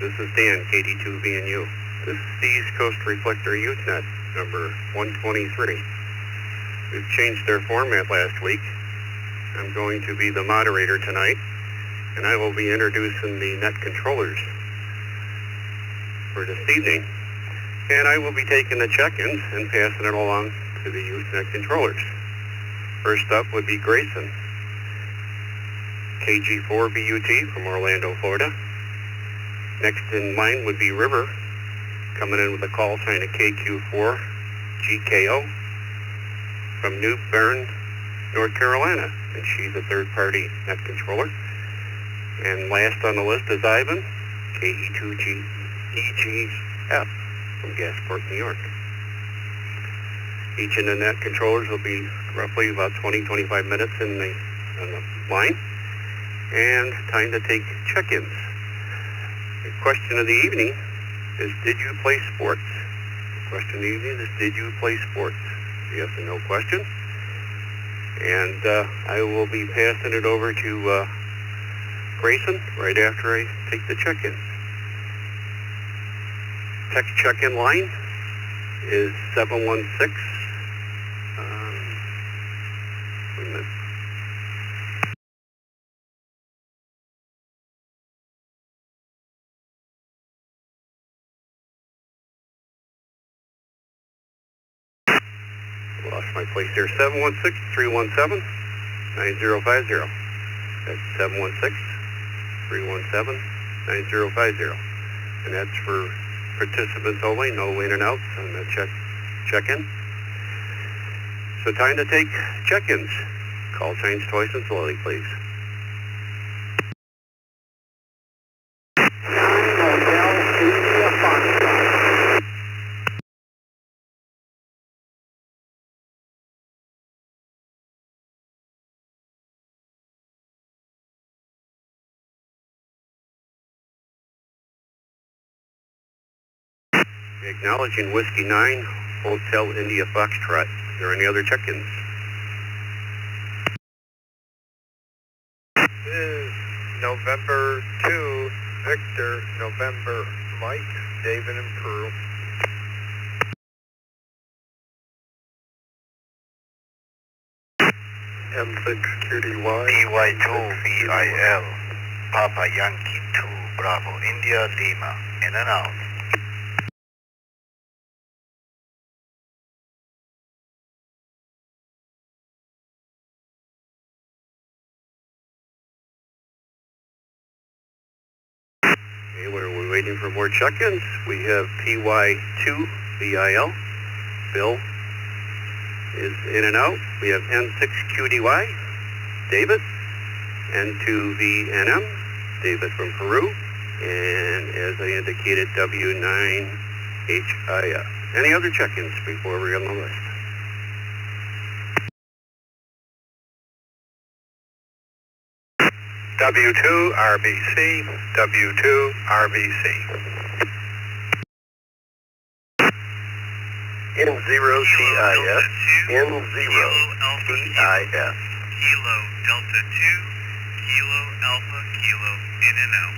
This is Dan, KD2VNU. This is the East Coast Reflector Youth Net, number 123. We've changed their format last week. I'm going to be the moderator tonight, and I will be introducing the net controllers for this evening. And I will be taking the check-ins and passing it along to the Youth Net controllers. First up would be Grayson, KG4BUT from Orlando, Florida. Next in line would be River, coming in with a call sign of KQ4GKO from New Bern, North Carolina, and she's a third-party net controller. And last on the list is Ivan, KE2EGF from Gasport, New York. Each of the net controllers will be roughly about 20-25 minutes on the line, and time to take check-ins. The question of the evening is, did you play sports? The question of the evening is, did you play sports? Yes or no question. And I will be passing it over to Grayson right after I take the check-in. Text check-in line is 716. Wait a minute. Lost my place there. 716-317-9050. That's 716-317-9050. And that's for participants only, no in and outs on the check-in. So time to take check-ins. Call signs twice and slowly, please. Acknowledging Whiskey 9, Hotel India Foxtrot. Is there any other check-ins? This is November 2, Victor, November Mike, David in Peru. M6QDY. DY2VIL, Papa Yankee 2, Bravo, India, Lima, in and out. Okay, we're waiting for more check-ins. We have PY2VIL. Bill is in and out. We have N6QDY, David. N2VNM, David from Peru. And as I indicated, W9HIF. Any other check-ins before we're on the list? W2RBC, W2RBC. N0TIF, N0TIF. Kilo Delta 2, Kilo Alpha Kilo, in and out.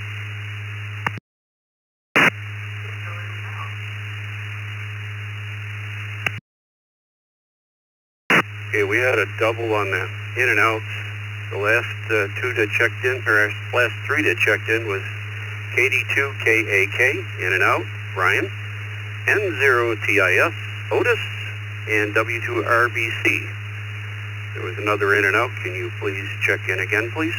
Okay, we had a double on the in and outs. The last two that checked in, or last three that checked in was KD2KAK, in and out, Brian, N0TIF, Otis, and W2RBC. There was another in and out. Can you please check in again, please?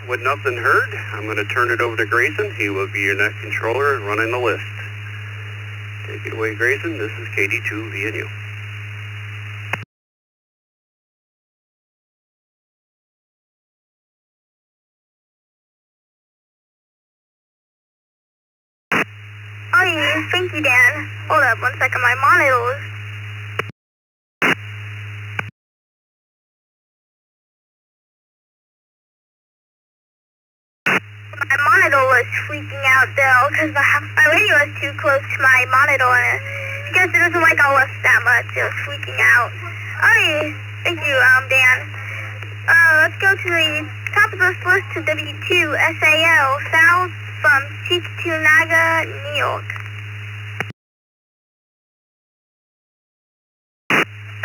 With nothing heard, I'm going to turn it over to Grayson. He will be your net controller and running the list. Take it away, Grayson. This is KD2VNU. Thank you, Dan. Hold up one second, my monitor is... was freaking out though, because my radio was too close to my monitor, and I guess it doesn't like all us that much. It was freaking out. Alright, thank you, Dan. Let's go to the top of this list to W2 SAL, south from Cheektowaga, New York.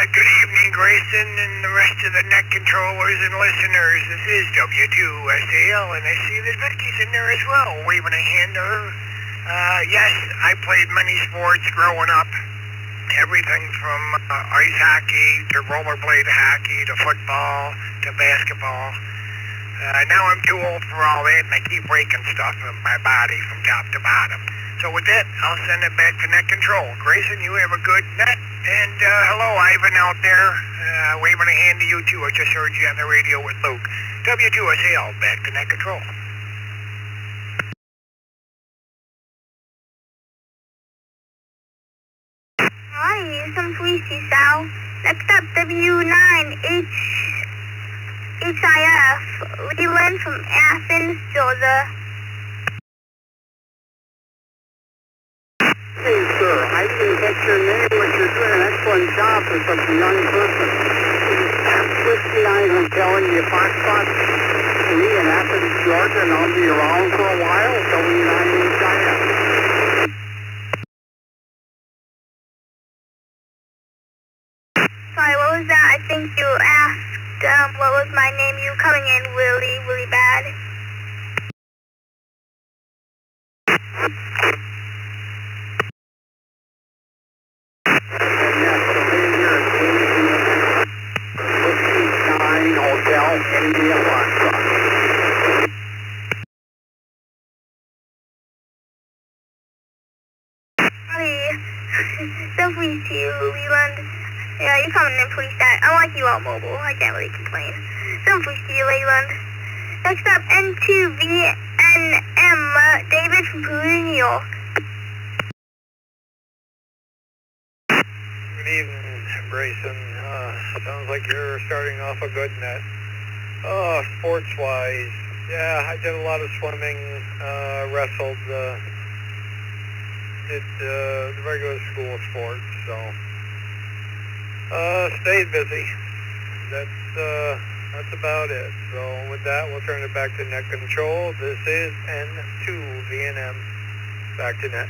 Good evening, Grayson, and the rest of the net controllers and listeners. This is W2SAL, and I see that Vicky's in there as well, waving a hand to her. Yes, I played many sports growing up. Everything from ice hockey to rollerblade hockey to football to basketball. Now I'm too old for all that, and I keep breaking stuff in my body from top to bottom. So with that, I'll send it back to net control. Grayson, you have a good net. And hello, Ivan out there, waving a hand to you too. I just heard you on the radio with Luke. W2SAL, back to net control. Hi, some police Sal. Next up, W9HIF, Leland from Athens, Georgia. Hey, sir, I didn't catch your name, but you're doing an excellent job for such a young person. Whiskey Nine Hotel in the Foxtrot, 3 in Athens, Georgia, and I'll be around for a while. W9HIF. Sorry, what was that? I think you asked, what was my name? You coming in really bad. So please to you, Leland. Yeah, you're coming in pretty sad. I like you out mobile. I can't really complain. So please to you, Leland. Next up, N2VNM, David from Peru, New York. Good evening, Grayson. Sounds like you're starting off a good net. Sports-wise, yeah, I did a lot of swimming, wrestled, did the regular school sports, so stayed busy. That's about it. So with that, we'll turn it back to net control. This is N2VNM. Back to net.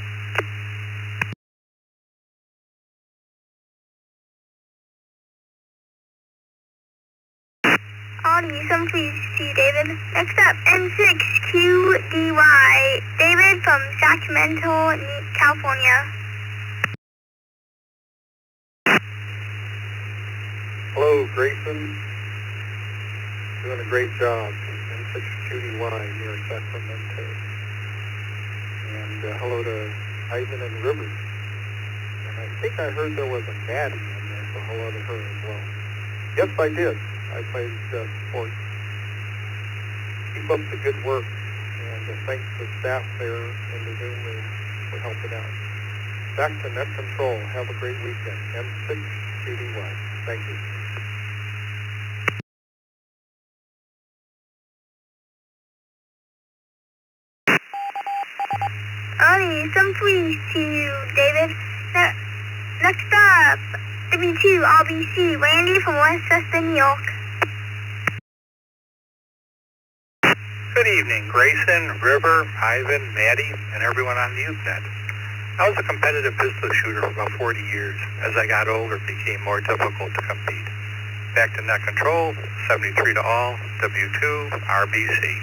Audi, some please to you, David. Next up, N6QDY, David from Sacramento, California. Hello, Grayson. Doing a great job. N6QDY near Sacramento. And hello to Ivan and Rivers. And I think I heard there was a Maddie in there, so hello to her as well. Yes, I did. I played sports. Keep up the good work, and thanks to the staff there in the Zoom room for helping out. Back to net control. Have a great weekend. M6QDY. Thank you. Audi, some please to you, David. Next up, W2RBC, Randy from Westchester, New York. Good evening, Grayson, River, Ivan, Maddie, and everyone on the Youth Net. I was a competitive pistol shooter for about 40 years. As I got older, it became more difficult to compete. Back to net control, 73 to all, W2, RBC.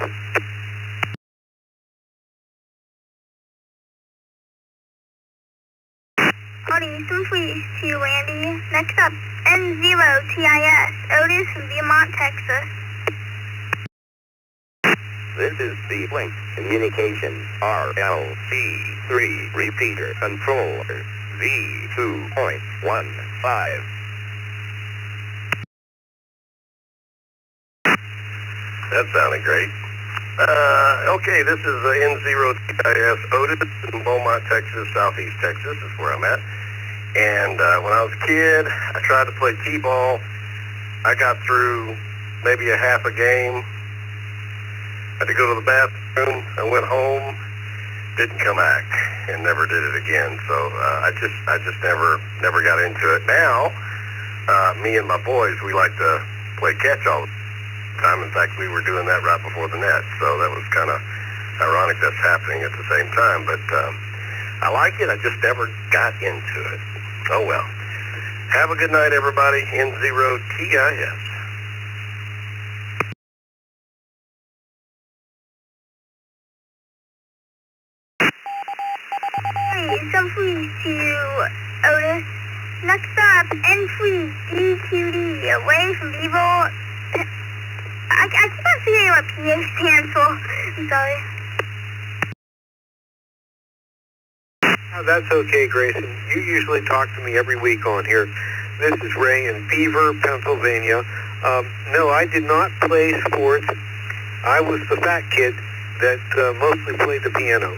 Audi, some please to you, Randy. Next up, N0TIS, Otis from Beaumont, Texas. This is the Link Communication RLC3 repeater controller V2.15. That sounded great. Okay, this is N0TIS Otis in Beaumont, Texas, Southeast Texas is where I'm at. And when I was a kid, I tried to play T-ball. I got through maybe a half a game. Had to go to the bathroom. I went home, didn't come back, and never did it again. So I just never got into it. Now, me and my boys, we like to play catch all the time. In fact, we were doing that right before the net, so that was kind of ironic that's happening at the same time. But I like it. I just never got into it. Oh well. Have a good night, everybody. N0TIS. Some please to Otis. Next up, N please DQD away from Bevo. I keep on forgetting what PA stands for. I'm sorry. Oh, that's okay, Grayson. You usually talk to me every week on here. This is Ray in Beaver, Pennsylvania. No, I did not play sports. I was the fat kid that mostly played the piano.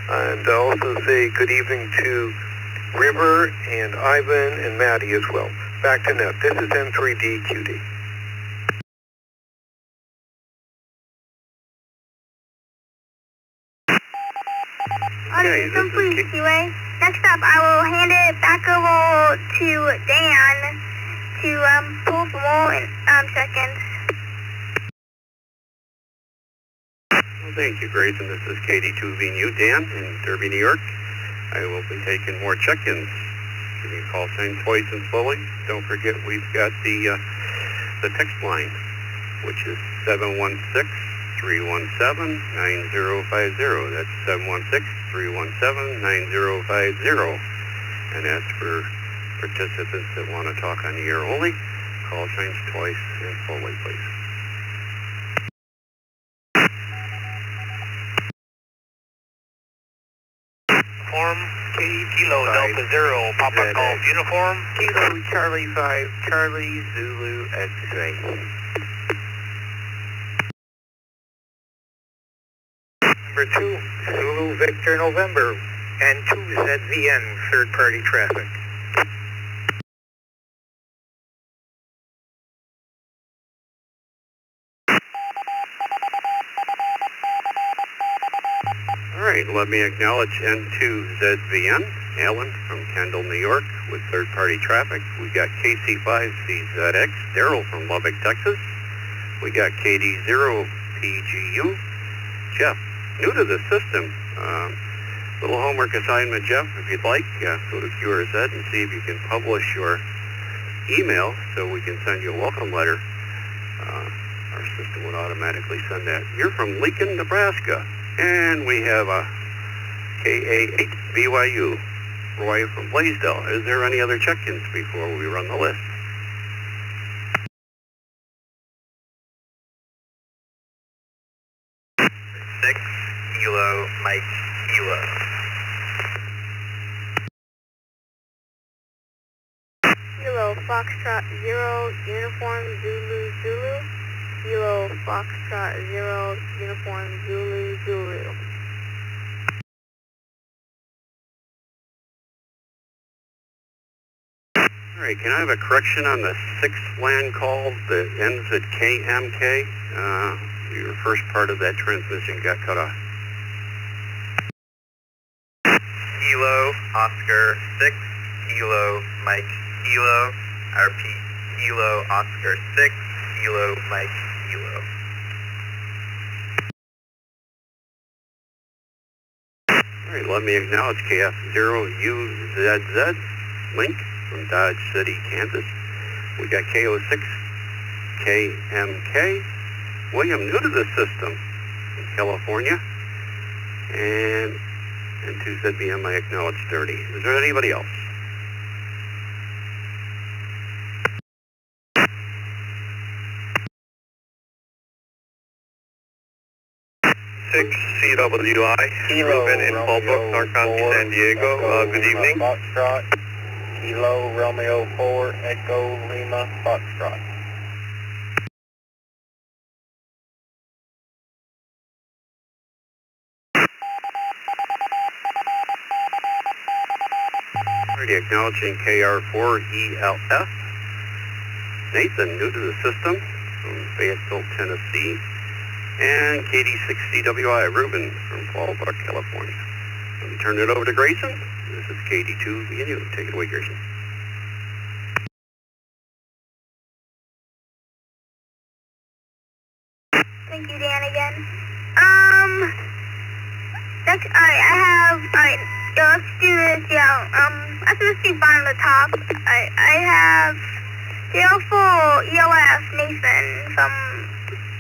And also say good evening to River and Ivan and Maddie as well. Back to net. This is N3DQD. Okay, some please QA. Next up, I will hand it back over to Dan to pull for more in seconds. Well, thank you, Grayson. This is KD2VNU, Dan in Derby, New York. I will be taking more check-ins. Give me a call sign twice and slowly. Don't forget we've got the text line, which is 716-317-9050. That's 716-317-9050. And that's for participants that want to talk on the air only. Call signs twice and slowly, please. Form Kilo Delta Zero, Papa Golf Uniform. Kilo Charlie 5, Charlie Zulu X-ray. Number 2, Zulu Victor November, and 2 ZVN, third-party traffic. All right, let me acknowledge N2ZVN, Alan from Kendall, New York, with third-party traffic. We got KC5CZX, Daryl from Lubbock, Texas. We got KD0PGU, Jeff, new to the system. Little homework assignment, Jeff, if you'd like, go to QRZ and see if you can publish your email so we can send you a welcome letter. Our system would automatically send that. You're from Lincoln, Nebraska. And we have a KA8BYU, Roy from Blaisdell. Is there any other check-ins before we run the list? Six, Kilo, Mike, Kilo. Kilo Foxtrot 0, Uniform Zulu Zulu. Kilo Foxtrot 0, Uniform Zulu Zulu. All right, can I have a correction on the 6th land call that ends at KMK? Your first part of that transmission got cut off. Kilo, Oscar 6, Kilo, Mike, Kilo. I repeat, Kilo, Oscar 6, Kilo, Mike, Kilo. All right, let me acknowledge KF0UZZ, Link from Dodge City, Kansas. We got KO6, KMK. William, new to the system in California. And 2ZBM, I acknowledge 30. Is there anybody else? 6 CWI, Ruben in Fallbrook, North County, San Diego. Good evening. Foxtrot, Kilo Romeo 4, Echo Lima, Foxtrot. Already acknowledging KR4ELF. Nathan, new to the system from Fayetteville, Tennessee. and KD6CWI, Ruben from Fallbrook, California. Let me turn it over to Grayson. This is KD2 BNU. Take it away, Grayson. Thank you, Dan, again. Next, alright, yo, let's do this, after this be fine on the top, I have JL4 ELF Nathan from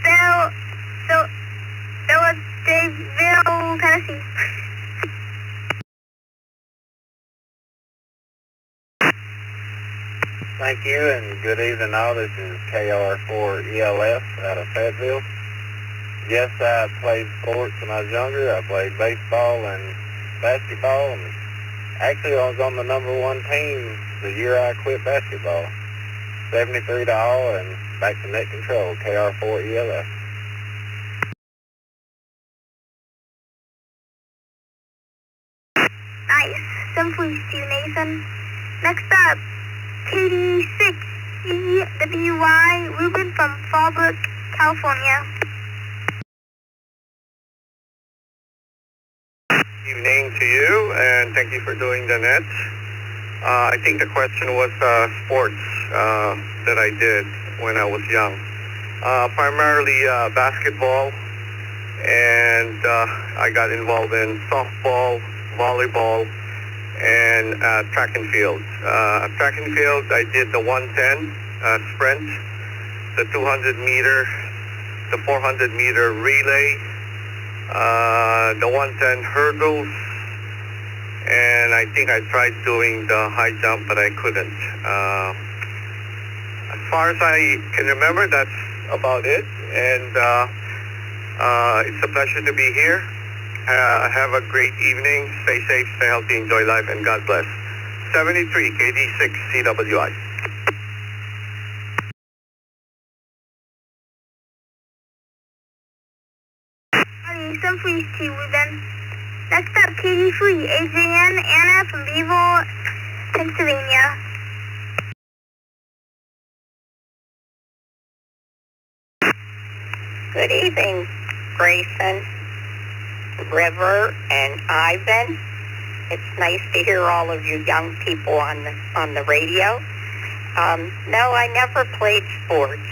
Philadelphia, Tennessee. Thank you, and good evening all. This is KR4 ELF out of Fayetteville. Yes, I played sports when I was younger. I played baseball and basketball, and actually I was on the #1 team the year I quit basketball. 73 to all, and back to net control, KR4 ELF. Nice. Simply to Nathan. Next up, KD6EWY, Ruben from Fallbrook, California. Evening to you, and thank you for doing the nets. I think the question was sports that I did when I was young. Primarily basketball, and I got involved in softball, volleyball, and track and field. Track and field, I did the 110 sprint, the 200 meter, the 400 meter relay, the 110 hurdles, and I think I tried doing the high jump, but I couldn't. As far as I can remember, that's about it, and it's a pleasure to be here. Have a great evening. Stay safe, stay healthy, enjoy life, and God bless. 73 KD6 CWI. Simply to Ruben. Next up, KD3 AJN Anna from Beeville, Pennsylvania. Good evening, Grayson, River, and Ivan. It's nice to hear all of you young people on the radio. No, I never played sports.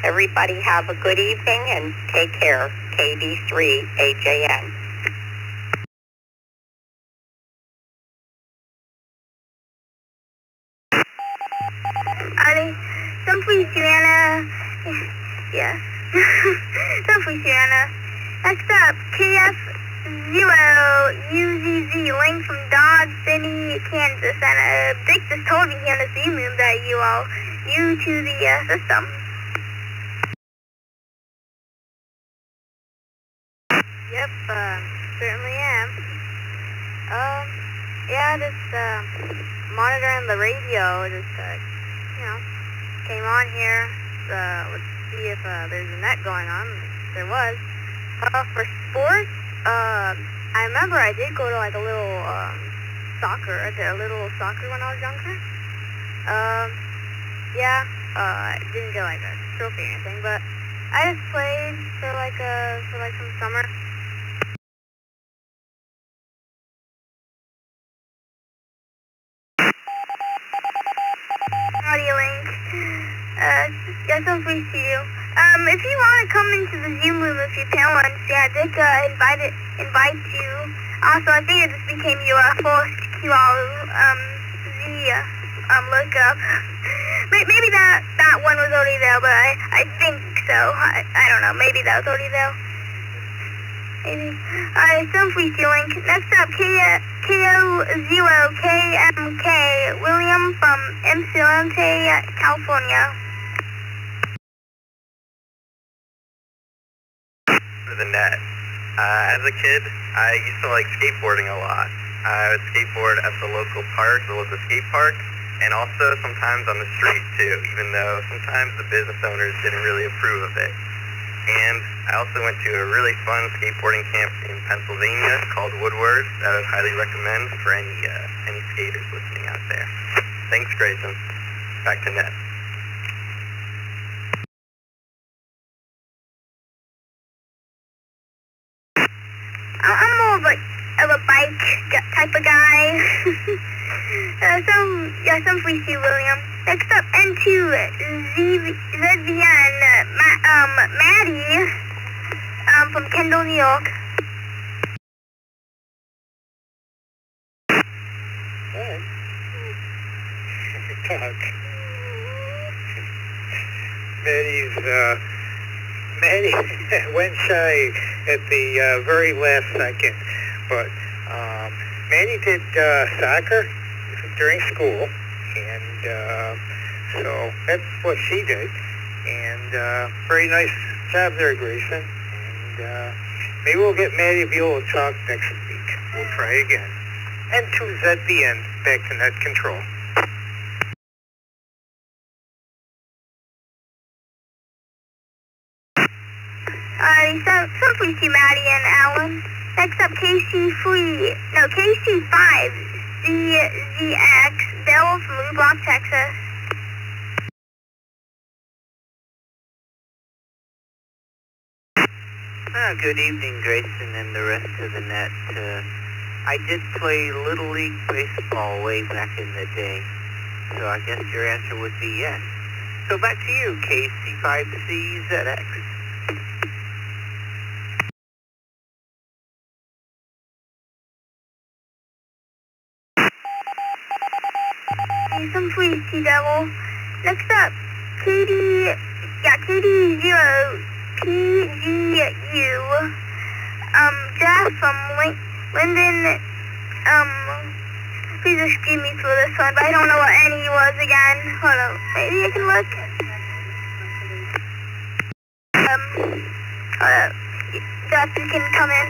Everybody have a good evening and take care. KD3 AJN. Simply Joanna. Yeah. Simply Joanna. Next up, KF0UZZ, Link from Dodge City, Kansas. And Dick just told me here in the Zoom room that you all new to the system. Yep, certainly am. Yeah, just monitoring the radio, just came on here. Let's see if there's a net going on. There was. For sports, I remember I did go to like a little soccer. I did a little soccer when I was younger. Yeah, I didn't get like a trophy or anything, but I just played for like some summer. Audio link. Yeah, so please see you. If you want to come into the Zoom room with your parents, yeah, Dick invite you. Also, I think it just became your first lookup. Maybe that one was already there, but I think so. I don't know. Maybe that was already there. Maybe. Simply see link. Next up, KO0KMK, William from Ypsilanti, California. The net. As a kid, I used to like skateboarding a lot. I would skateboard at the local park, the local skate park, and also sometimes on the street too, even though sometimes the business owners didn't really approve of it. And I also went to a really fun skateboarding camp in Pennsylvania called Woodward that I would highly recommend for any skaters listening out there. Thanks, Grayson. Back to net. some for you, William. Next up, N2 ZVN, Maddie, from Kendall, New York. Alright. Talk. Maddie went shy at the very last second, but Maddie did soccer during school, and so that's what she did. And very nice job there, Grayson. And maybe we'll get Maddie to be able to talk next week. We'll try again. And 2's at the end, back to net control. Alright, some for you, Maddie and Alan. Next up, KC5 ZZX, Bill from Blue Block, Texas. Good evening, Grayson and the rest of the net. I did play Little League Baseball way back in the day, so I guess your answer would be yes. So back to you, KC5CZX. Some for you, Sea Devil. Next up, KD0PGU, Jeff from Linden, please excuse me for this one, but I don't know what any was again. Hold on, maybe I can look. Hold up, Jeff, you can come in.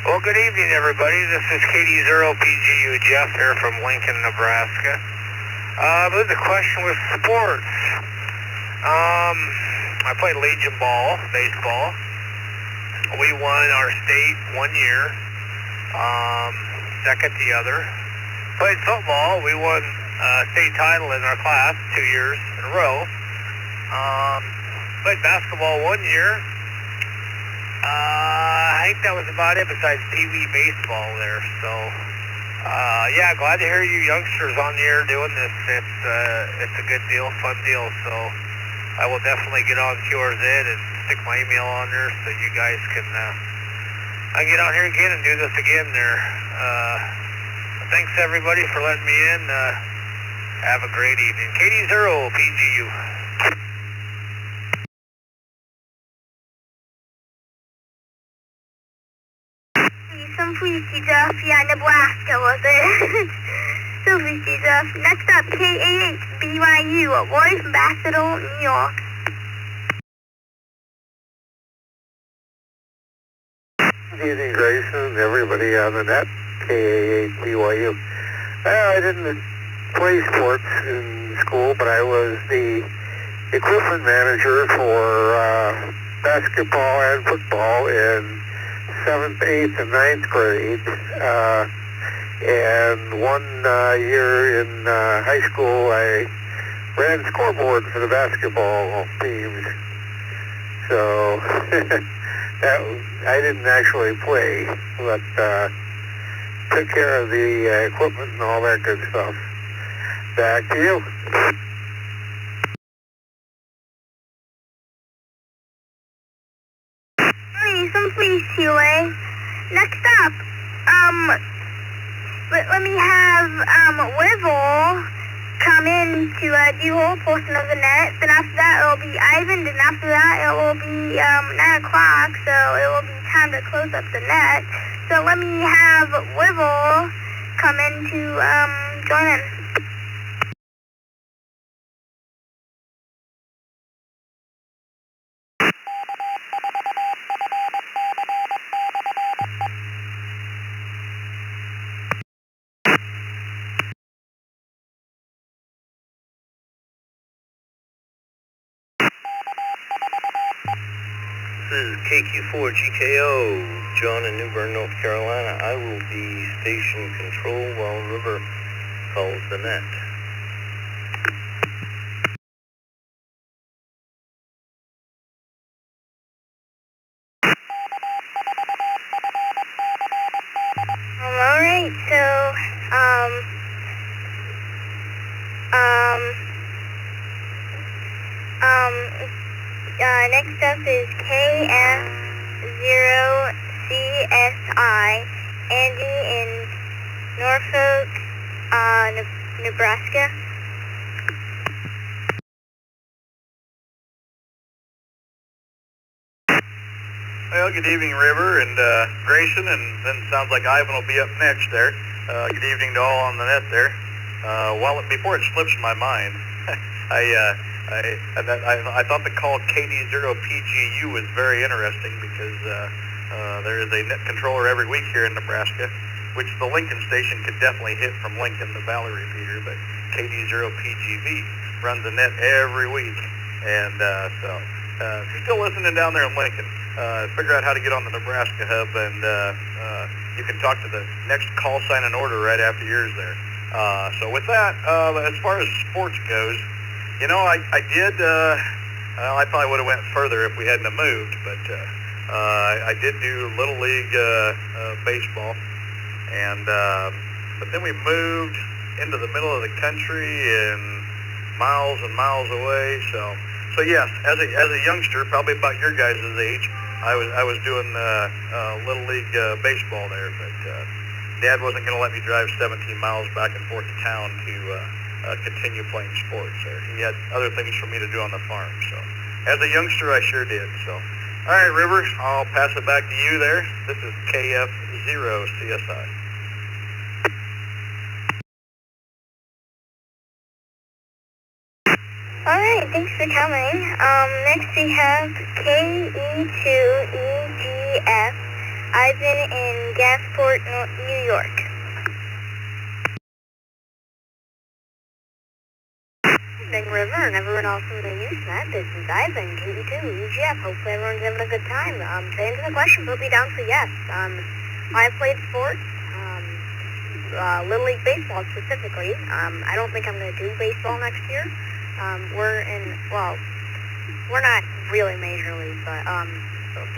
Well, good evening, everybody. This is KD0PGU Jeff here from Lincoln, Nebraska. I believe the question was sports. I played Legion Ball, baseball. We won our state 1 year, second the other. Played football. We won state title in our class 2 years in a row. Played basketball 1 year. I think that was about it besides Pee Wee baseball there. So, yeah, glad to hear you youngsters on the air doing this. It's a good deal, fun deal. So I will definitely get on QRZ and stick my email on there so you guys can I get on here again and do this again there. Thanks everybody for letting me in. Have a great evening. KD0PGU. Some free Jeff, yeah, Nebraska was it? So free Jeff. Next up, KAH BYU, Roy from Bassettle, New York. Good evening, Grayson, everybody on the net, KAH BYU. I didn't play sports in school, but I was the equipment manager for basketball and football in 7th, 8th, and 9th grade, and one year in high school I ran scoreboard for the basketball teams. So I didn't actually play, but took care of the equipment and all that good stuff. Back to you. Some free Chile. Next up, let me have Wivel come in to do whole portion of the net. Then after that it will be Ivan, and after that it will be 9 o'clock, so it will be time to close up the net. So let me have Wivel come in to join in. This is KQ4GKO, John in New Bern, North Carolina. I will be station control while River calls the net. Next up is KF0CSI, Andy in Norfolk, Nebraska. Well, good evening, River and Grayson, and then sounds like Ivan will be up next there. Good evening to all on the net there. Before it slips my mind, I thought the call KD0PGU was very interesting because there is a net controller every week here in Nebraska, which the Lincoln station could definitely hit from Lincoln, the Valley repeater, but KD0PGV runs a net every week, and so if you're still listening down there in Lincoln, figure out how to get on the Nebraska hub, and you can talk to the next call sign and order right after yours there. So with that, as far as sports goes, you know, I probably would have went further if we hadn't have moved, but I did do Little League baseball, and but then we moved into the middle of the country and miles away, so yes, as a youngster, probably about your guys' age, I was doing Little League baseball there, but Dad wasn't going to let me drive 17 miles back and forth to town to continue playing sports there. He had other things for me to do on the farm, so as a youngster, I sure did. So, all right, River, I'll pass it back to you there. This is KF0CSI. Alright, thanks for coming. Next we have KE2EGF, Ivan in Gasport, New York. Big River and everyone else in the Youth Net, this is Ivan, KE2EGF. Hopefully everyone's having a good time. To answer the question, put me down for yes. I played sports, Little League baseball specifically. I don't think I'm going to do baseball next year. We're not really Major League, but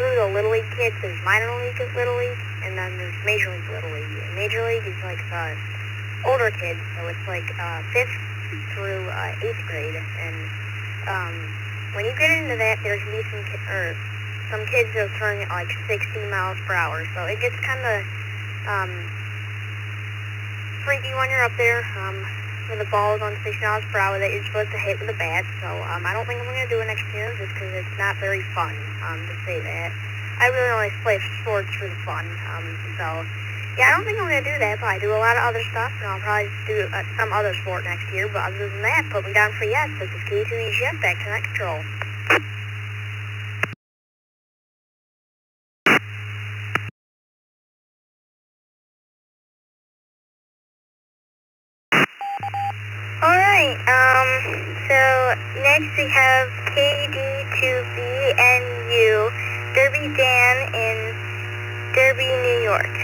through the Little League kids, there's minor league Little League, and then there's Major League Little League. And Major League is like the older kids, so it's like 5th through 8th grade. And when you get into that, there can be some kids that are throwing at like 60 miles per hour, so it gets kind of freaky when you're up there. With the balls on 60 miles per hour that you're supposed to hit with a bat, so I don't think I'm going to do it next year just because it's not very fun, to say that. I really only play sports for the fun, so yeah, I don't think I'm going to do that, but I do a lot of other stuff, and I'll probably do some other sport next year, but other than that, put me down for yes. This is KE2EGF, back to net control. Alright, so next we have KD2BNU, Derby Dan in Derby, New York.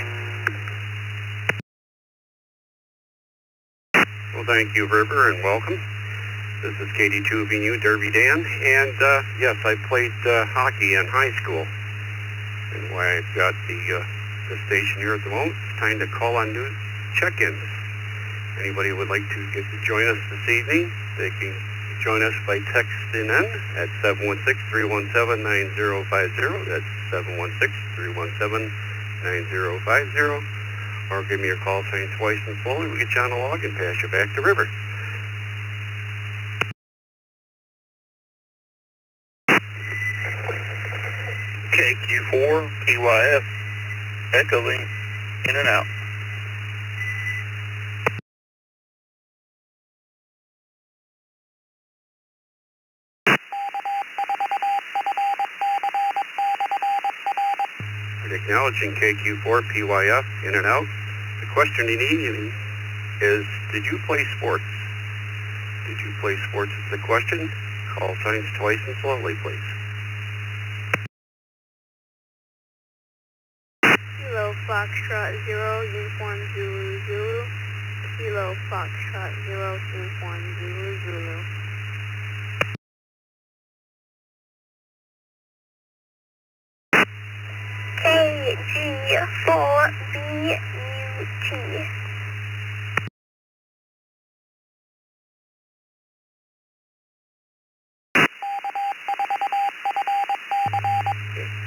Well, thank you, River, and welcome. This is KD2BNU, Derby Dan, and yes, I played hockey in high school. And why I've got the station here at the moment, it's time to call on new check-ins. Anybody would like to join us this evening, they can join us by texting in at 716-317-9050. That's 716-317-9050. Or give me a call saying twice and slowly. We'll get you on the log and pass you back to River. KQ4, PYF, echoing in and out. Acknowledging KQ4 PYF in and out. The question in the evening is, did you play sports? Did you play sports is the question. Call signs twice and slowly, please. Kilo Foxtrot 0, Uniform Zulu Zulu. Kilo Foxtrot 0, Uniform Zulu Zulu. KG4BUT.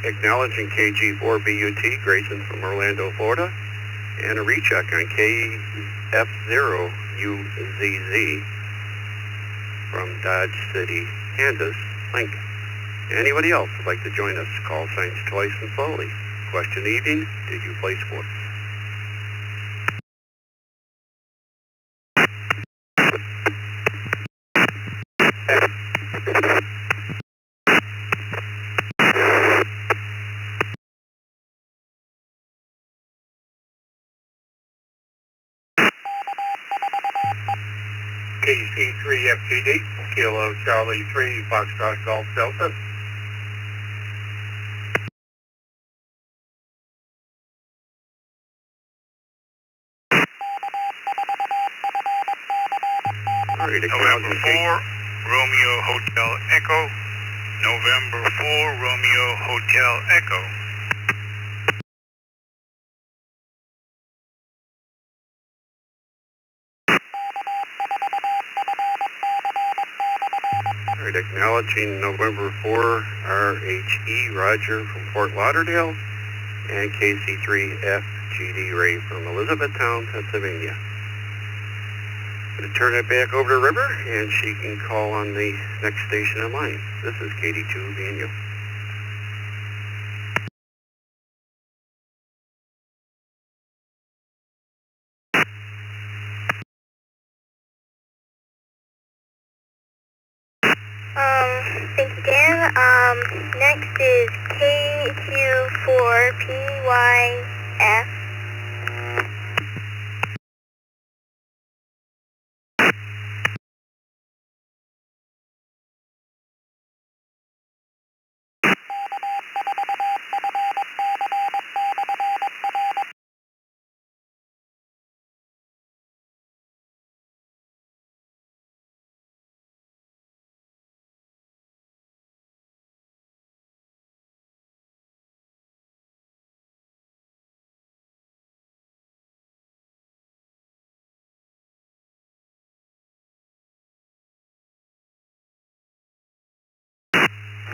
acknowledging KG4BUT, Grayson from Orlando, Florida, and a recheck on KF0UZZ from Dodge City, Kansas, Lincoln. Anybody else would like to join us? Call signs twice and slowly. Question of the evening, did you play sports? KC3FGD, Kilo Charlie 3, Foxtrot Golf Delta. All right, November 4, Romeo Hotel Echo. November 4, Romeo Hotel Echo. All right, acknowledging November 4, RHE Roger from Fort Lauderdale, and KC3FGD Ray from Elizabethtown, Pennsylvania. I'm going to turn it back over to River, and she can call on the next station in line. This is KD2 being you. Thank you, Dan. Next is KQ4PYF.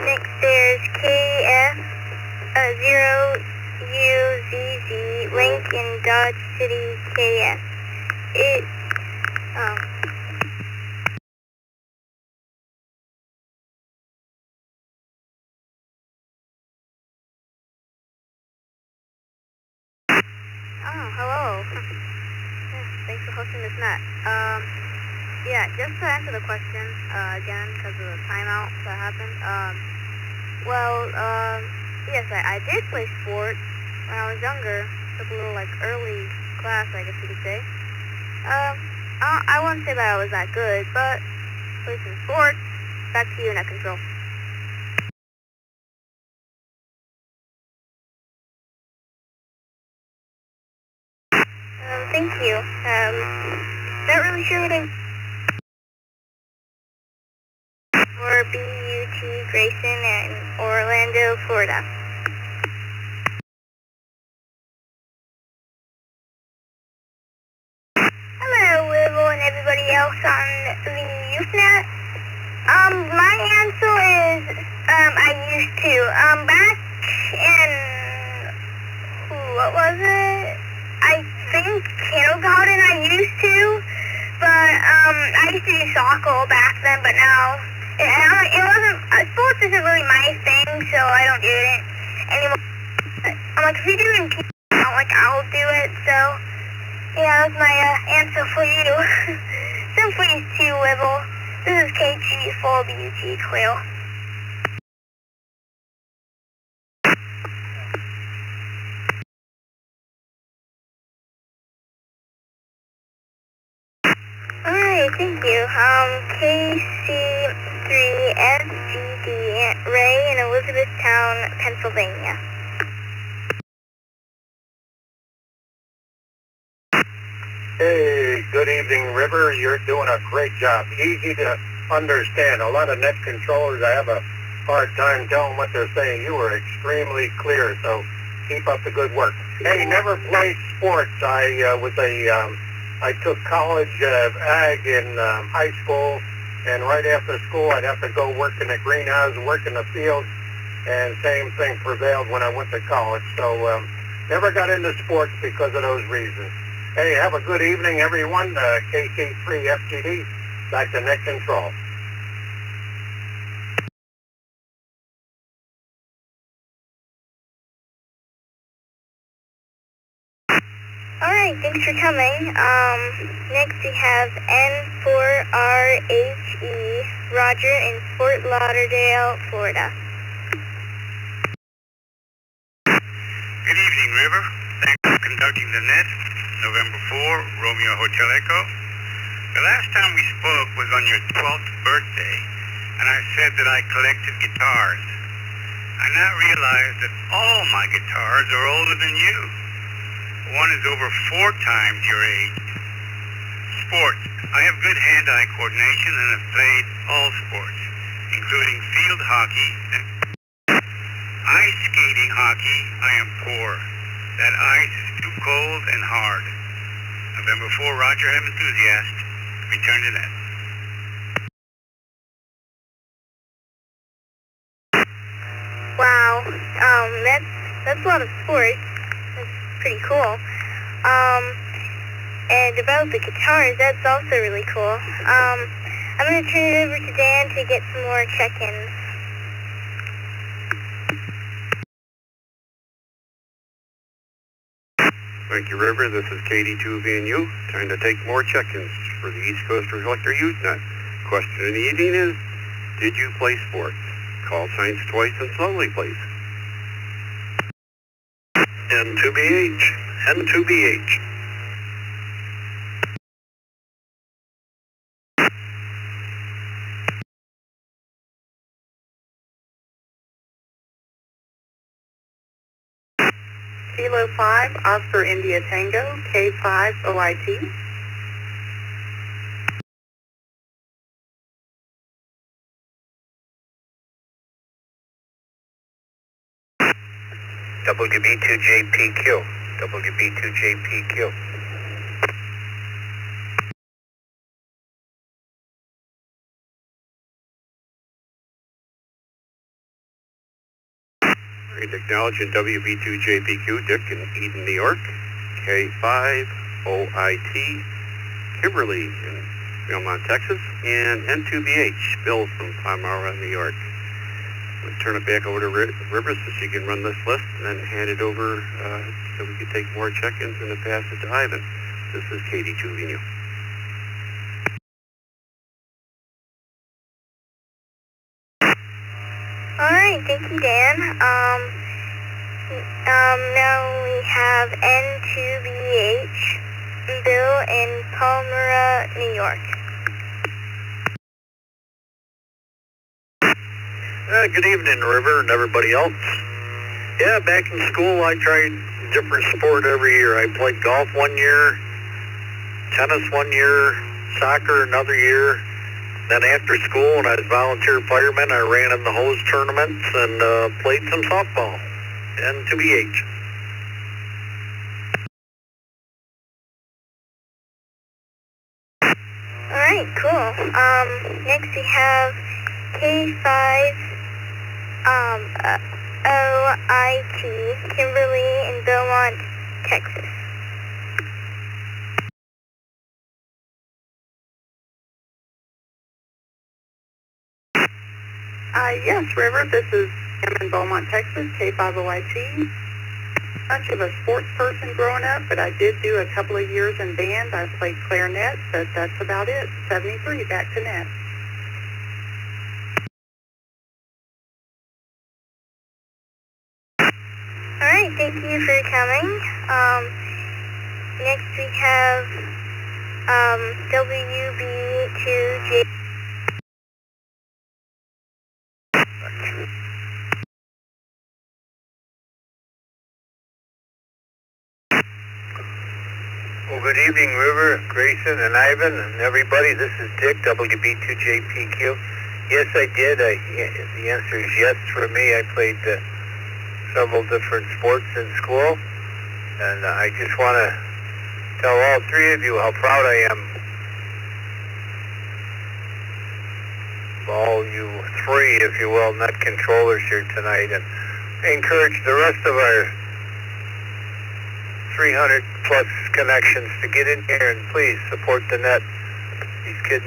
Next there's KF0UZZ, Lincoln, Dodge City, KF. Hello. Thanks for hosting this net. Yeah, just to answer the question, again, because of the timeout that happened, yes, I did play sports when I was younger. Took a little, early class, I guess you could say. I wouldn't say that I was that good, but played some sports. Back to you, Net Control. Thank you. Not really sure what I'm... For BUT Grayson in Orlando, Florida. Hello, Will and everybody else on the Youth Net. My answer is, I used to. Back in, what was it? I think kindergarten I used to, but, I used to do soccer back then, but now, it wasn't, sports isn't really my thing, so I don't do it anymore. I'm like, if you're doing I'll do it, so, yeah, that's my, answer for you. So please too, Wibble. This is KG4BUT Quill. Alright, thank you. KC3FGD Ray in Elizabethtown, Pennsylvania. Hey, good evening, River. You're doing a great job. Easy to understand. A lot of net controllers, I have a hard time telling what they're saying. You were extremely clear, so keep up the good work. Hey, never played sports. I took college ag in high school, and right after school I'd have to go work in the greenhouse, work in the field, and same thing prevailed when I went to college. So never got into sports because of those reasons. Hey, have a good evening, everyone. KC3 FTD, back to net control. Alright, thanks for coming. Next we have N4RHE, Roger in Fort Lauderdale, Florida. Good evening, River. Thanks for conducting the net. November 4, Romeo Hotel Echo. The last time we spoke was on your 12th birthday, and I said that I collected guitars. I now realize that all my guitars are older than you. One is over 4 times your age. Sports. I have good hand-eye coordination and have played all sports, including field hockey and ice skating hockey. I am poor. That ice is too cold and hard. November 4, Roger M. Enthusiast. Return to net. Wow, that's a lot of sports. That's pretty cool. And about the guitars, that's also really cool. I'm gonna turn it over to Dan to get some more check-ins. Thank you, River. This is KD2VNU. Time to take more check-ins for the East Coast Reflector Youth Net. Question of the evening is, did you play sports? Call signs twice and slowly, please. N2BH. N2BH. Kilo 5, Oscar India Tango, K5 OIT. WB2JPQ. WB2JPQ. Great, acknowledging WB2JPQ, Dick in Eden, New York. K5OIT, Kimberly in Belmont, Texas. And N2BH, Bill from Palmyra, New York. Let's turn it back over to Rivers so she can run this list and then hand it over so we can take more check-ins and then pass it to Ivan. This is KD2VNU. Alright, thank you, Dan. Now we have N2BH, Bill in Palmyra, New York. Good evening, River, and everybody else. Yeah, back in school, I tried different sport every year. I played golf one year, tennis one year, soccer another year. Then after school, when I was volunteer fireman, I ran in the hose tournaments and played some softball. N2BH. Alright, cool. Next we have K5 OIT, Kimberly in Belmont, Texas. Yes, River, this is Kim in Beaumont, Texas, K5OIT. Much of a sports person growing up, but I did do a couple of years in band. I played clarinet, but that's about it. 73, back to net. Alright, thank you for coming. Next we have WB2J. Well, good evening, River, Grayson, and Ivan, and everybody. This is Dick, WB2JPQ. Yes, I did. The answer is yes for me. I played several different sports in school, and I just want to tell all three of you how proud I am all you three, if you will, net controllers here tonight, and I encourage the rest of our 300 plus connections to get in here and please support the net. The kids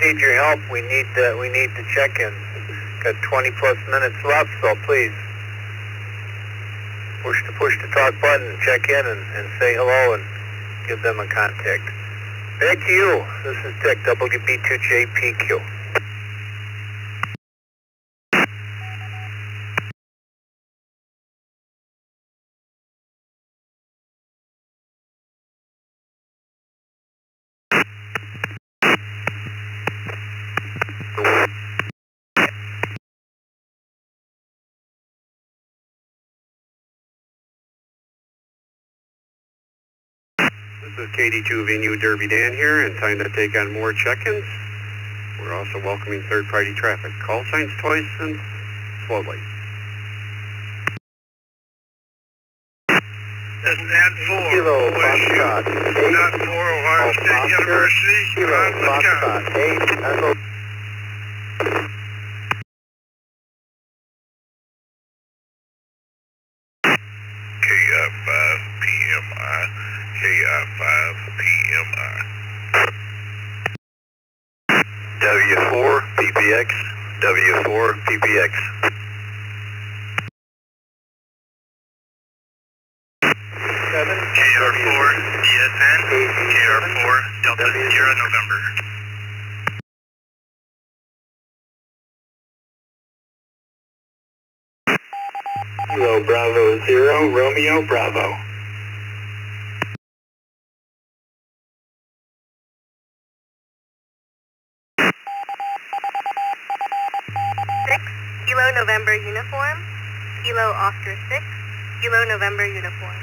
need your help. We need the check-ins. Got 20 plus minutes left, so please push the talk button, check in and say hello and give them a contact. Back to you. This is Dick, WB2JPQ. This is KD2 Venue Derby Dan here, and time to take on more check-ins. We're also welcoming third-party traffic. Call signs twice and slowly. This is N4. Kilo Foxtrot 8. Not 4, Ohio State University. Kilo Foxtrot 8. Echo. KF5 PMI. KI5 PMI. W4 PPX. W4 PPX. 7. KR4 DSN. KR4 Delta Sierra November. Kilo Bravo 0, Romeo Bravo. Kilo November uniform, Kilo Oscar 6, Kilo November uniform.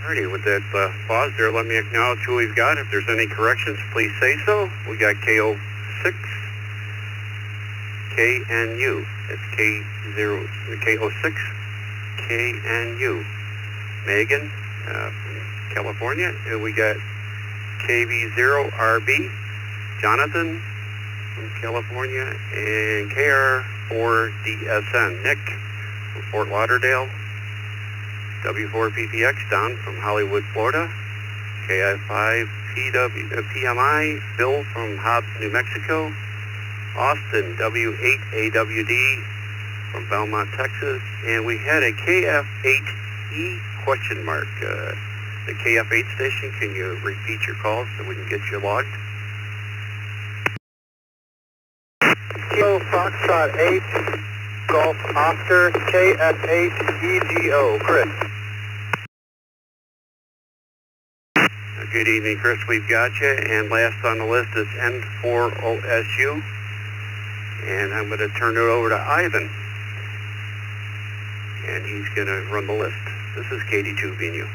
Alrighty, with that pause there, let me acknowledge who we've got. If there's any corrections, please say so. We got KO6, KNU. That's KO6, KNU. Megan from California. And we got KB0RB, Jonathan from California, and KR4DSN, Nick from Fort Lauderdale. W4PPX, Don from Hollywood, Florida. KI5 PMI, Bill from Hobbs, New Mexico. Austin, W8AWD from Belmont, Texas. And we had a KF8E question mark. The KF8 station, can you repeat your call so we can get you logged? Kilo Foxtrot 8, Golf Oscar, KF8EGO, Chris. Good evening, Chris. We've got you. And last on the list is N4OSU. And I'm going to turn it over to Ivan. And he's going to run the list. This is KD2 Venue.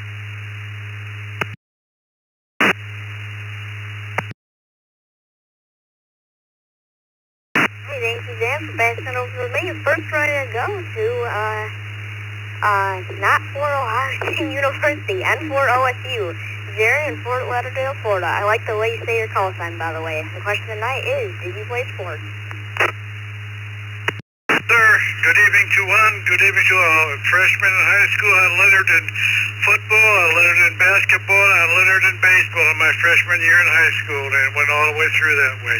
Hey, thank you, Dan, for passing it over to me. First one to go to, not for Ohio State University, N4OSU. Jerry in Fort Lauderdale, Florida. I like the way you say your call sign, by the way. The question tonight is, did you play sports? Sir, good evening to one. Good evening to a freshman in high school. I lettered in football, I lettered in basketball, I lettered in baseball in my freshman year in high school, and went all the way through that way.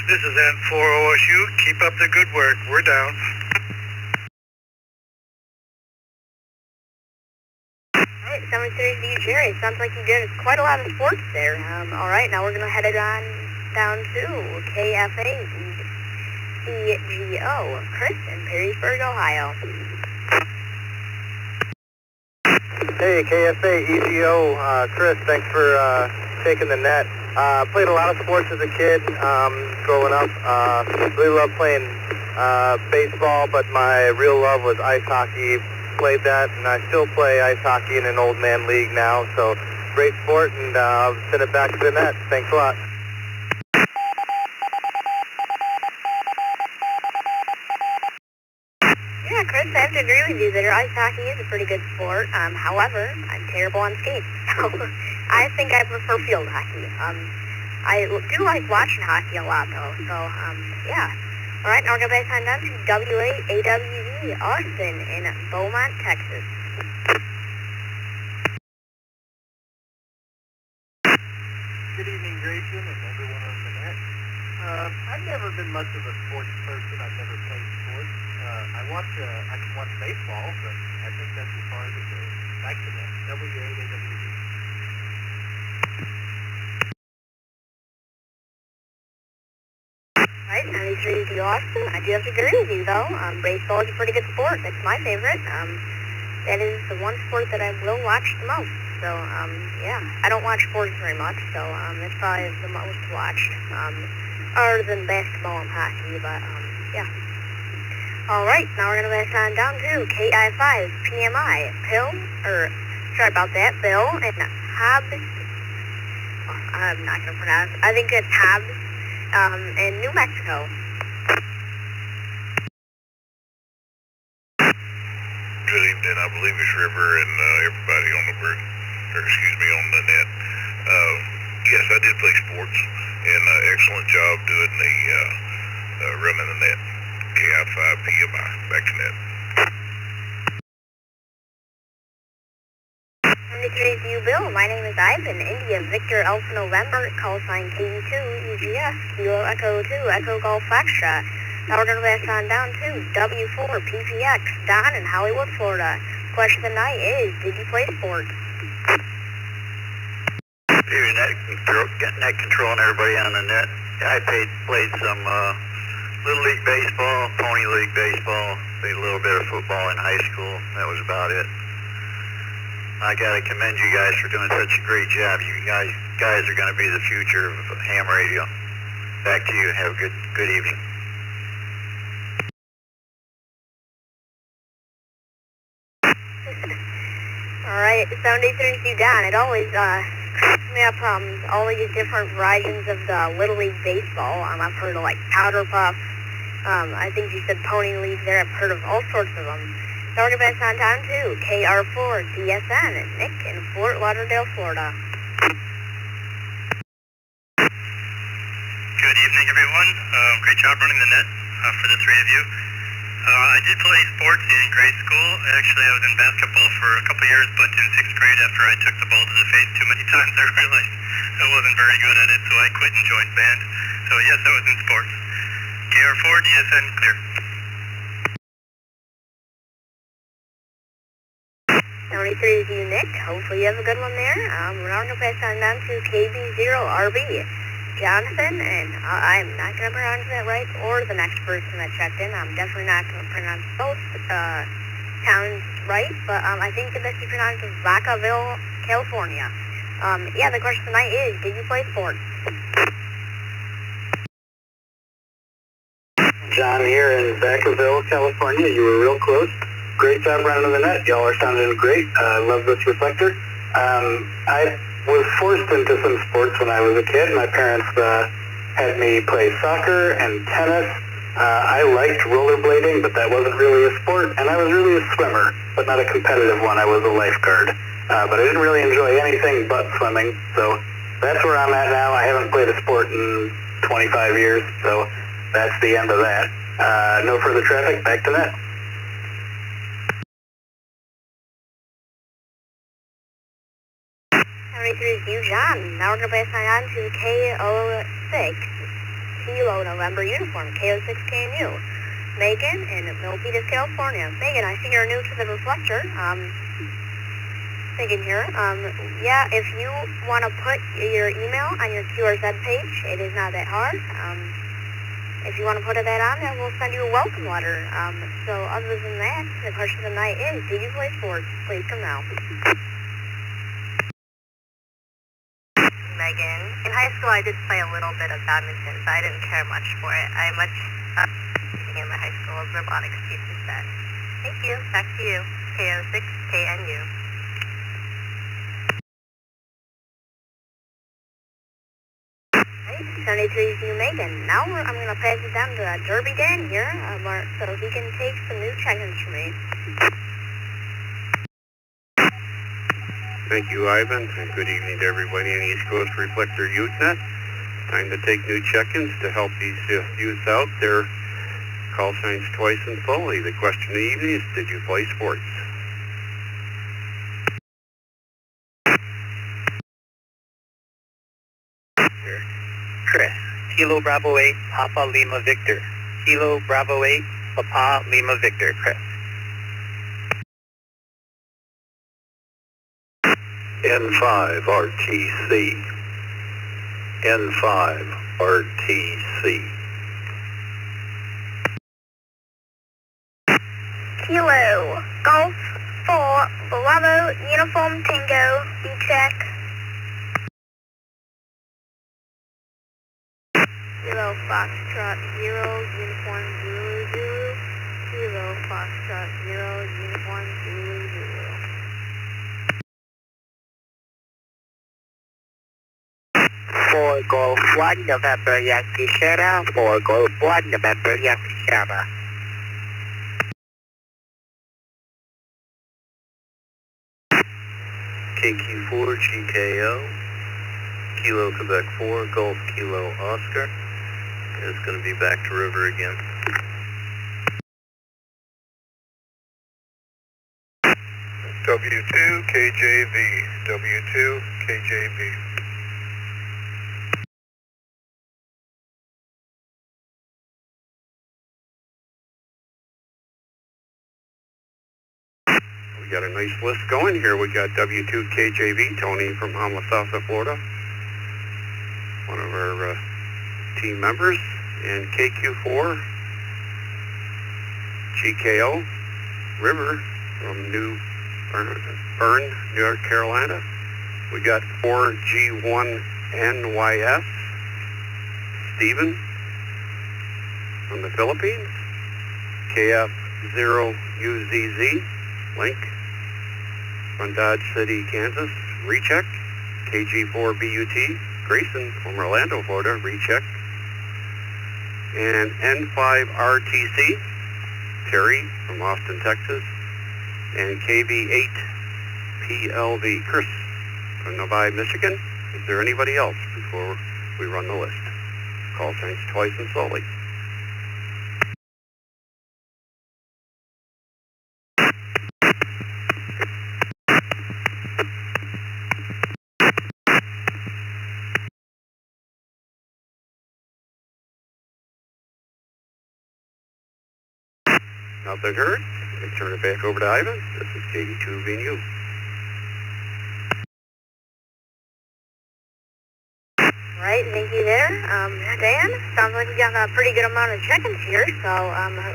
This is N4OSU. Keep up the good work. We're down. Alright, 730 Jerry. Sounds like you did quite a lot of sports there. Alright, now we're going to head it on down to KFA EGO, Chris in Perrysburg, Ohio. Hey, KFA EGO, Chris, thanks for taking the net. Played a lot of sports as a kid growing up. Really loved playing baseball, but my real love was ice hockey. Played that, and I still play ice hockey in an old man league now, so great sport, and I'll send it back to the net. Thanks a lot. agree with you there. Ice hockey is a pretty good sport. However, I'm terrible on skates. So I think I prefer field hockey. I do like watching hockey a lot, though. So, yeah. All right, now we're going to sign down to WAAWE Austin in Beaumont, Texas. Good evening, Grayson, and everyone on the net. I've never been much of a sports person. I've never played sports. I can watch baseball, but I think that's as far as it goes. Back to net. WAAWE. Right, 93 to Austin. I do have to agree with you, though. Baseball is a pretty good sport. That's my favorite. That is the one sport that I will watch the most. So, yeah. I don't watch sports very much, so that's probably the most watched. Other than basketball and hockey, but, yeah. All right, now we're going to sign down to KI5 PMI. Sorry about that, Bill, and Hobbs. Oh, I'm not going to pronounce. I think it's Hobbs. In New Mexico. Good evening. I believe it's River and everybody on the on the net. Yes, I did play sports, and excellent job doing the running the net. KI5 PMI. Back to net. 73 to you, Bill. My name is Ivan. India Victor Alpha November. Call sign KE2 EGS. Kilo Echo 2 Echo Golf Foxtrot. Now we're going to pass on down to W4 PPX Don in Hollywood, Florida. Question of the night is, did you play sports? Hey, net control and everybody on the net. I played some Little League Baseball, Pony League Baseball, played a little bit of football in high school. That was about it. I gotta commend you guys for doing such a great job. You guys are gonna be the future of ham radio. Back to you. Have a good evening. All right, 73 to Don. It always cracks me up. All these different varieties of the Little League Baseball. I've heard of like Powder Puff. I think you said Pony League there. I've heard of all sorts of them. Now we're going to pass on down to KR4 DSN, Nick in Fort Lauderdale, Florida. Good evening, everyone. Great job running the net for the three of you. I did play sports in grade school. Actually, I was in basketball for a couple years, but in 6th grade, after I took the ball to the face too many times, I realized I wasn't very good at it, so I quit and joined band. So yes, I was in sports. KR4 DSN clear. 73 is you, Nick. Hopefully you have a good one there. We're now going to pass on down to KB0RB, Jonathan, and I'm not going to pronounce that right, or the next person that checked in. I'm definitely not going to pronounce both towns right, but I think the best you pronounce is Vacaville, California. Yeah, the question tonight is, did you play sports? John here in Vacaville, California. You were real close. Great job running the net. Y'all are sounding great. I love this reflector. I was forced into some sports when I was a kid. My parents had me play soccer and tennis. I liked rollerblading, but that wasn't really a sport. And I was really a swimmer, but not a competitive one. I was a lifeguard. But I didn't really enjoy anything but swimming. So that's where I'm at now. I haven't played a sport in 25 years, so that's the end of that. No further traffic. Back to net. 73 is you, John. Now we're going to pass on to KO6, Kilo November Uniform, KO6 KNU. Megan in Milpitas, California. Megan, I see you're new to the reflector. Megan here. Yeah, if you want to put your email on your QRZ page, it is not that hard. If you want to put that on there, we'll send you a welcome letter. So other than that, the question of the night is, did you play sports? Please come now. Megan. In high school, I did play a little bit of badminton, but I didn't care much for it. I much in my high school robotics piece instead. Thank you. Back to you. KO6 KNU. Right, 73's New Macon. Now I'm going to pass it down to Derby Dan here, so he can take some new check-ins for me. Thank you, Ivan, and good evening to everybody on East Coast Reflector Youth Net. Time to take new check-ins to help these youth out. Their call signs twice and slowly. The question of the evening is, did you play sports? Chris, Kilo Bravo 8, Papa Lima Victor. Kilo Bravo 8, Papa Lima Victor, Chris. N5 RTC. N5 RTC. Kilo, Golf 4, Bravo, Uniform Tango, B-check. Kilo, Foxtrot 0, Uniform Zulu Zulu. Kilo, Foxtrot 0, Uniform Zulu Zulu. 4 Golf 1 November Yankee Sierra. 4 Golf 1 November Yankee Sierra. KQ4 GKO, Kilo Quebec 4, Golf Kilo Oscar. It's going to be back to River again. W2 KJV, W2 KJV. We got a nice list going here. We got W2 KJV, Tony from Homosassa, Florida, one of our team members, and KQ4 GKO, River from New Bern, North Carolina. We got 4G1NYS, Stephen from the Philippines. KF0UZZ, Link from Dodge City, Kansas, recheck. KG4BUT, Grayson from Orlando, Florida, recheck. And N5RTC, Terry from Austin, Texas. And KB8PLV, Chris from Novi, Michigan. Is there anybody else before we run the list? Call signs twice and slowly. Nothing heard. I turn it back over to Ivan. This is KB2VNU. Right, thank you there. Dan, sounds like we got a pretty good amount of check-ins here. So,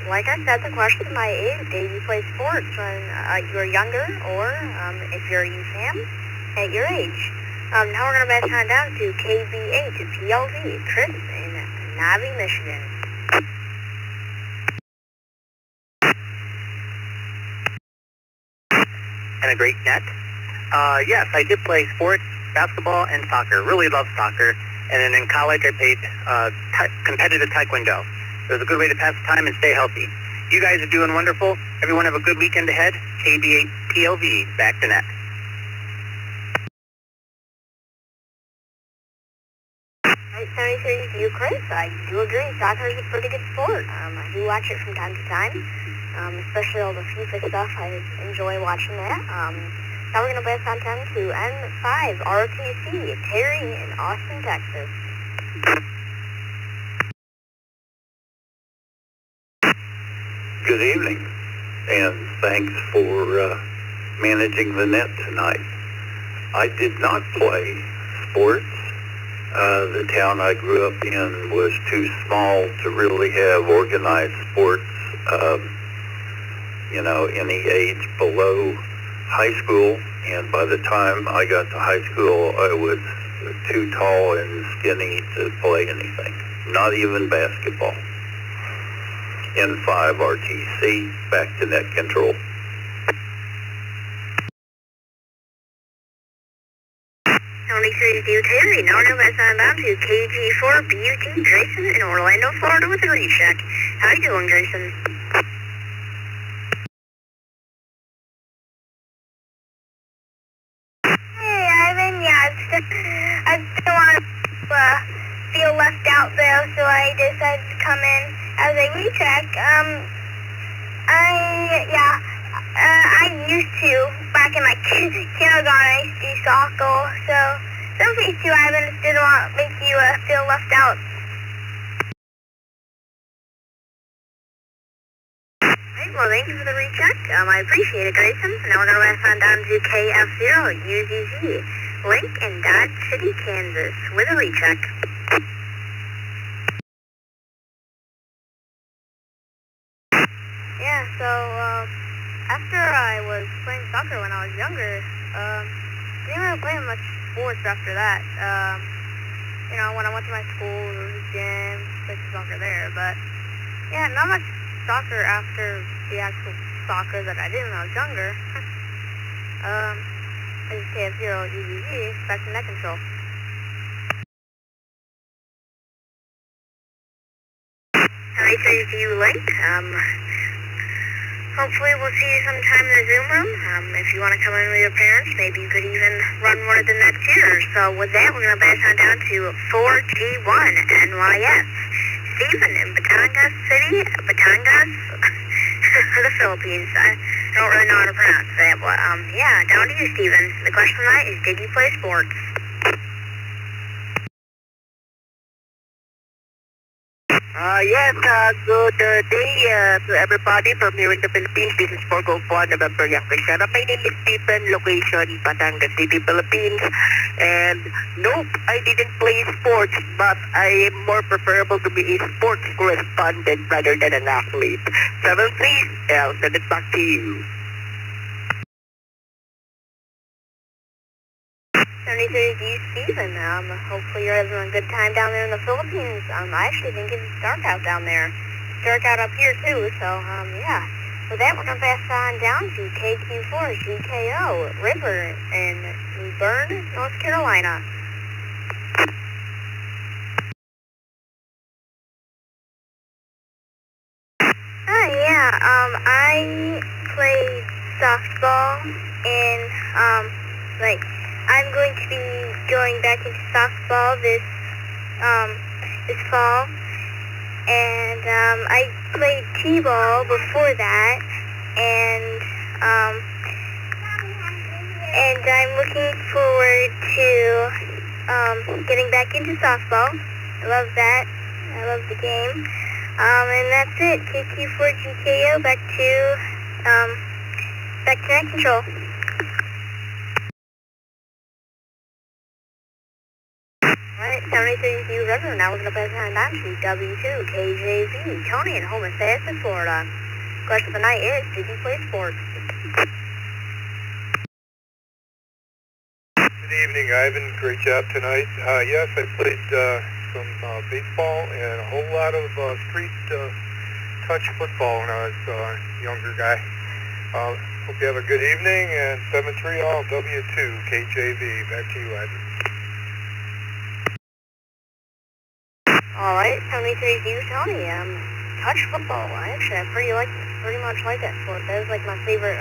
like I said, the question of my age, did you play sports when you were younger, or if you're a youth ham, at your age? Now we're going to pass time down to KB8 to PLV, Chris in Navi, Michigan. And a great net. Yes, I did play sports, basketball, and soccer. Really loved soccer. And then in college, I played competitive taekwondo. It was a good way to pass the time and stay healthy. You guys are doing wonderful. Everyone have a good weekend ahead. KB8 PLV, back to net. Right, 73 to you, Chris. I do agree. Soccer is a pretty good sport. I do watch it from time to time. Especially all the FIFA stuff. I enjoy watching that. Now we're going to pass on time to N5 RTC, Terry in Austin, Texas. Good evening, and thanks for managing the net tonight. I did not play sports. The town I grew up in was too small to really have organized sports. Any age below high school, and by the time I got to high school, I was too tall and skinny to play anything, not even basketball. N5 RTC, back to net control. 73 Terry, now we're going to pass on down to KG4 BUT Grayson in Orlando, Florida with a recheck. How you doing, Grayson? Hey, Ivan, yeah, I still want to feel left out there, so I decided to come in as a recheck. I used to, back in my kindergarten, I used to do soccer, so don't be too, Ivan, didn't want to make you feel left out. Right, well, thank you for the recheck. I appreciate it, Grayson. Now we're going to pass on down to KF0 UZZ, Link in Dodge City, Kansas, with a recheck. Yeah, so, after I was playing soccer when I was younger, didn't really play much sports after that. You know, when I went to my school, there was a gym, played some soccer there, but, yeah, not much soccer after the actual soccer that I did when I was younger. This is KF0 UZZ, back to net control. Alright, so to you, Link. Hopefully we'll see you sometime in the Zoom room. If you want to come in with your parents, maybe you could even run one of the nets here. So with that, we're going to pass on down to 4G1 NYS. Stephen in Batangas City, Batangas, the Philippines. I don't really know how to pronounce that, but yeah, down to you, Stephen. The question tonight is, did you play sports? Yes, good day to everybody from here in the Philippines. This is for Golf 1 November Yankee Sierra. My name is Stephen, location Batangas City, Philippines. And nope, I didn't play sports, but I am more preferable to be a sports correspondent rather than an athlete. 7 please, I'll send it back to you. 73 Stephen, hopefully you're having a good time down there in the Philippines. I actually think it's dark out down there. It's dark out up here too, so, yeah. With that, we're going to pass on down to KQ4 GKO River in New Bern, North Carolina. Yeah, I played softball and, I'm going to be going back into softball this fall, and I played t-ball before that, and I'm looking forward to getting back into softball. I love that. I love the game. And that's it. KQ4 GKO back to net control. Alright, 73 River, now we're going to pass on down to W2 KJV, Tony in Homestead, Florida. Question of the night is, did you play sports? Good evening, Ivan. Great job tonight. Yes, I played some baseball and a whole lot of street touch football when I was a younger guy. Hope you have a good evening, and 7-3 all W2 KJV. Back to you, Ivan. Alright, 73 you, Tony. Touch football. I pretty much like that sport. That was like my favorite,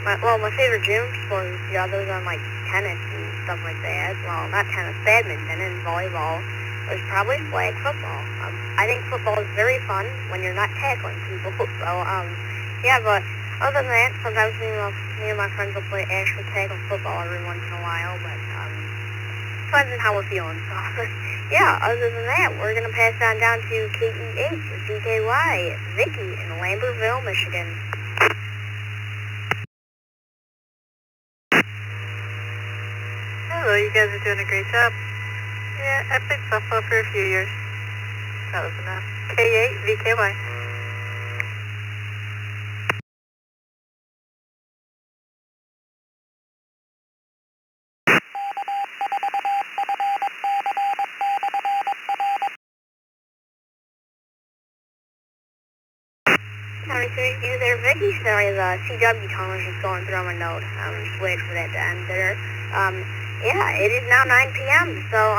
my favorite gym sport. The others on like tennis and stuff like that. Well, not tennis, badminton and volleyball. It was probably flag football. I think football is very fun when you're not tackling people. So, yeah, but other than that, sometimes me and my friends will play actual tackle football every once in a while, but, depends on how we're feeling. So, yeah, other than that, we're going to pass on down to KE8 ZKY, Vicky in Lambertville, Michigan. Hello, you guys are doing a great job. Yeah, I played softball for a few years. That was enough. K8 VKY. You there, Vicky? Sorry, the CW tunnel is just going through my note. I'm just waiting for that to end there. Yeah, it is now 9 p.m. So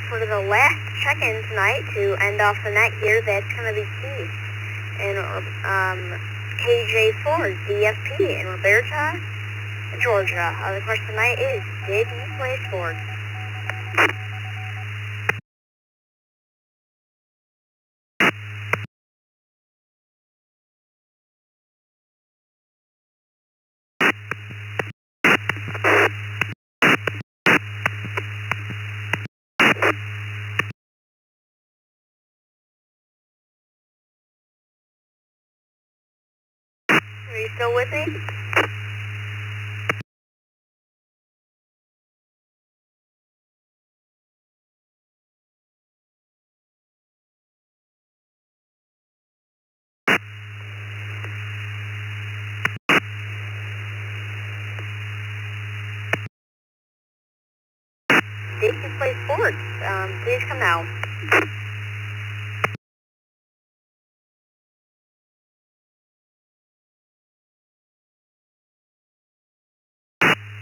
for the last check-in tonight to end off the net here, that's going to be Keith in KJ4 DFP in Roberta, Georgia. The question tonight is, did you play sports? Are you still with me? Did you play sports? Please come now.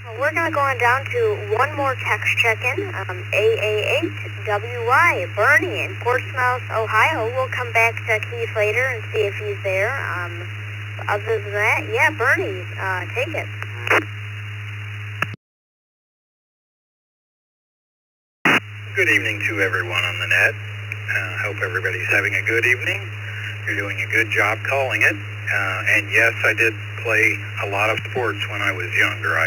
Well, we're going to go on down to one more text check-in. AA8WY, Bernie in Portsmouth, Ohio. We'll come back to Keith later and see if he's there. Other than that, yeah, Bernie, take it. Good evening to everyone on the net. Hope everybody's having a good evening. You're doing a good job calling it. And yes, I did play a lot of sports when I was younger.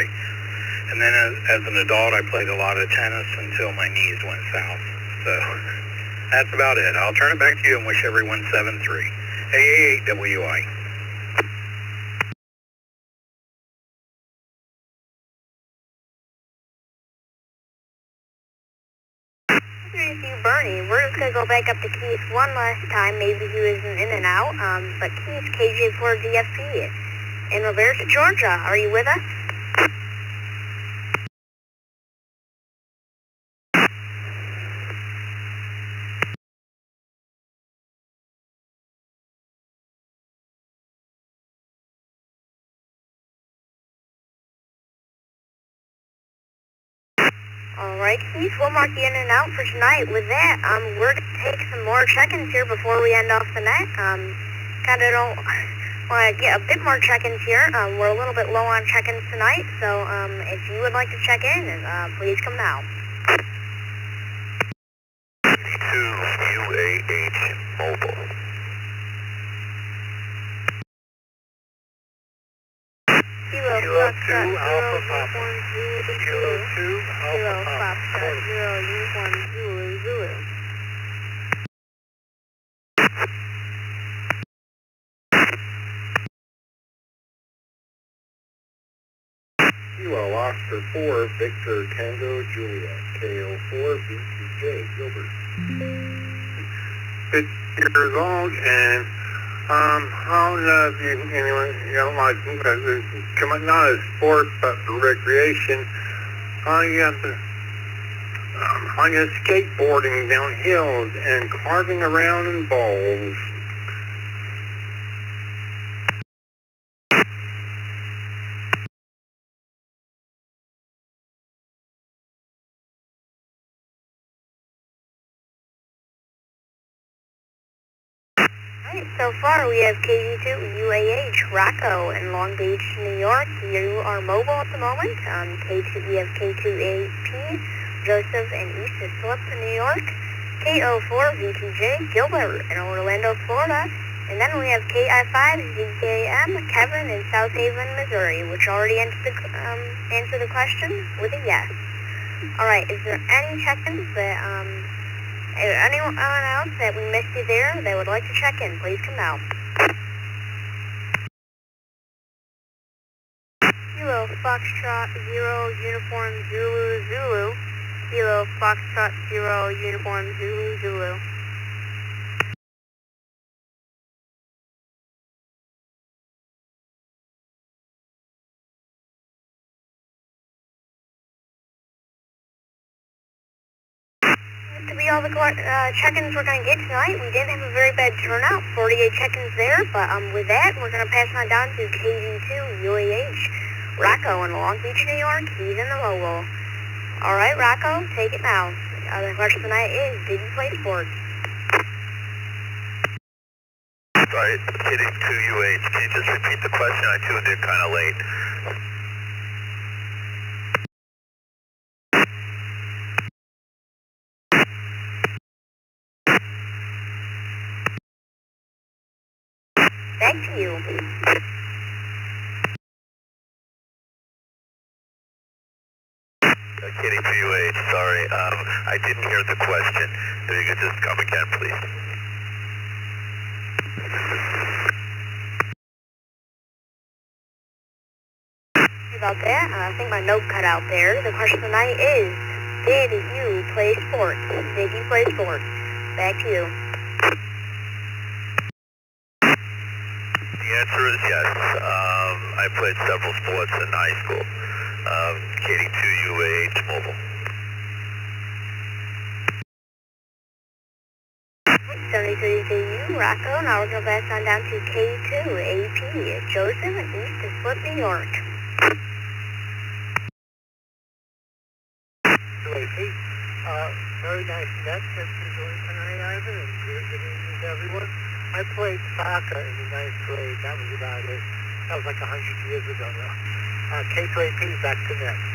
And then as an adult, I played a lot of tennis until my knees went south. So that's about it. I'll turn it back to you and wish everyone 7-3. AA8WI. Thank you, Bernie. We're just going to go back up to Keith one last time. Maybe he was in and out. But Keith, KJ4 DFP in Roberta, Georgia. Are you with us? Alright, Keith, we'll mark you in and out for tonight. With that, we're going to take some more check-ins here before we end off the net. Kind of don't want to get a bit more check-ins here. We're a little bit low on check-ins tonight, so if you would like to check in, please come now. 2 UAH Mobile. Kilo 2 Alpha Papa. Kilo 2 Alpha Papa. 0 Uniform Zulu. Kilo Oscar 4 Victor Tango Juliet. KO4 BTJ Gilbert. 50 years old, and I don't know if anyone, like, not as sport, but for recreation. I guess skateboarding down hills and carving around in bowls. So far, we have KG2 UAH Rocco in Long Beach, New York. You are mobile at the moment. We have K2AP Joseph and East of Philip in New York. KO4 VTJ Gilbert in Orlando, Florida. And then we have KI5 ZKM Kevin in South Haven, Missouri, which already answered the question with a yes. Alright, is there any check-ins that, anyone else that we missed you there that would like to check in, please come out. Kilo Foxtrot 0 Uniform Zulu. Kilo Foxtrot 0 Uniform Zulu. To be all the check-ins we're going to get tonight. We didn't have a very bad turnout, 48 check-ins there, but with that, we're going to pass on down to KG2 UAH Rocco in Long Beach, New York. He's in the mobile. All right, Rocco, take it now. The question tonight is, did you play sports? Sorry, hitting 2UH. Can you just repeat the question? I tuned in kind of late. Back to you. Kitty 2UH, sorry. I didn't hear the question. If you could just come again, please. Sorry about that. I think my note cut out there. The question tonight is, did you play sports? Did you play sports? Back to you. The answer is yes. I played several sports in high school. KD2UH Mobile. 73 to you, Rocco. Now we'll go back on down to K2AP, Joseph, East of Flip, New York. Very nice net that you're doing tonight, Ivan, and good evening to everyone. I played soccer in the 9th grade. That was about it. That was like 100 years ago now. K2AP, back to net.